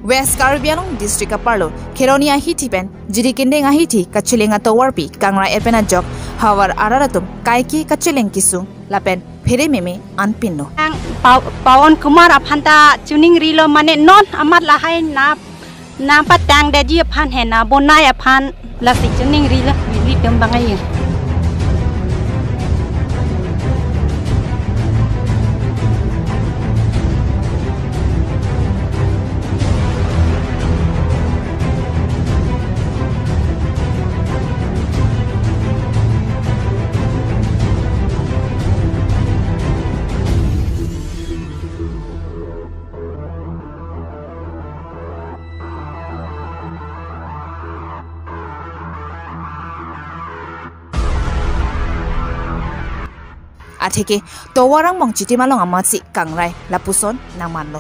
West Karbi Anglong District Aparlo, Kheroni ahiti pen, zirikingding ahiti, kacheleng atovar pi, kangrai epena jok, havar araratum, kaiki kacheleng kisung, lapen, phere meme, anpinno. Pawon kumar aphanta tuning rilo mane non amat lahai na patang daji aphan hai na bonai aphan lasik tuning rilo lidem bangai. Ateke towarang mong chiti malong amatsi kangrai lapuson nang manlo.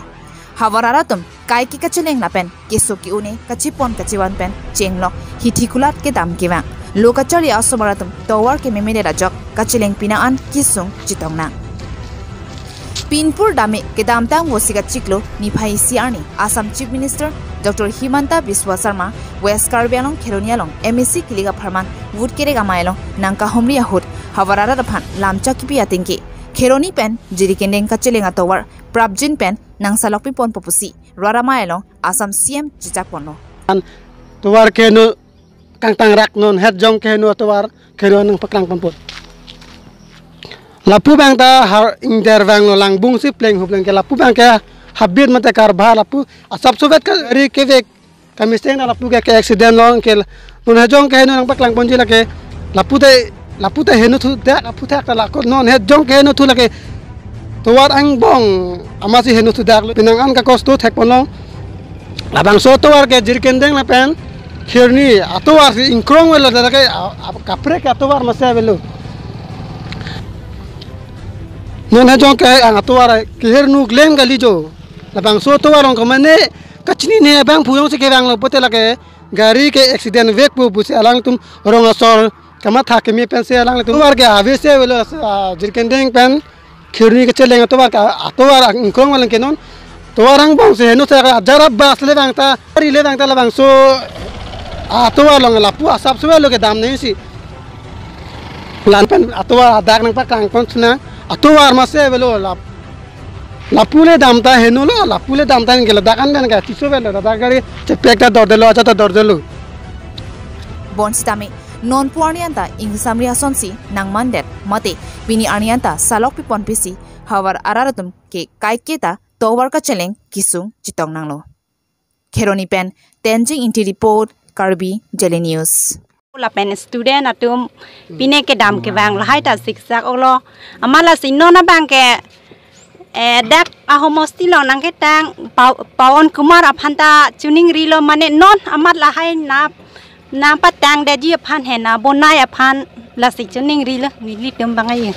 Havar aratum kaiki kacheleng lapen kesuki une kachipon kachiwan pen chenglok hitikulat ke dam kiwang. Lokachari asomaratum towar ke memele rajok kacheleng pinaan kisung chitongna. Pinpur dame ke damtang wosika chiklo niphai siarni Assam Chief Minister Dr. Himanta Biswa Sarma West Karbi Anglong Kheroni along MSc kiliga pharman wood kerega mailong nangka homri ahut havarara raphan lamcha kipi atingki Kheroni pen zirikingding kacheleng atovar prabjin pen nangsalokpi pon popusi rara mailong Assam CM chichak pono towar kenu kangtang rak non het jong kenu atovar kenu nang paklang pamput lapu bang ta har intervang no lang bung si pleng hupleng ke lapu bang ke habit mate karba lapu asap sovet ka ri kevek kamisteng lapu ke accident long ke non het jong kenu nang paklang ponji la ke lapu te henu thu da lapu ta la ko non het jong kenu thu la ke towar ang bong amasi henu thu da pinangan ka kosto thek ponong labang so towar ke zirikingding la pen Kheroni atovar inkrong wala da ke kapre ka atovar masa velo non hajong ke ang atovar Kheronu gleng gali jo labang so atovar ong kamane kachni ne bang phuyong se ke bang lo pote la ke gari ke accident vek pu buse alang tum rong asol kama tha ke mi pen se alang tum war ke ave se velo zirikingding pen Kheroni ke cheleng atovar inkrong wala ke non atovar ang bang se no se jarab bas le bang ta ri le bang ta labang so atovar long lapu asap so lo ke dam nei si lan pen atovar adak nang pakang kon suna atovar mase velo lapule damta henu lo lapule damta ngela dakan dan ka tiso velo dadagari chepekta dordelo acha ta dordelo bonsitame non puanianta ingsamria sonsi nang mandet mate bini anianta salok pipon pisi havar araratum ke kaiketa tovar kacheleng kisung chitong nanglo Kheroni pen tenjing inti report Karbi Daily News Lapen student atum pine ke dam ke bang lahai ta siksak olo amala sinona bang ke dak ahomosti lo nang ke tang pawon kumar aphanta tuning rilo mane non amat lahai na patang daji aphan hai na bonai aphan lasik tuning rilo lidem bangai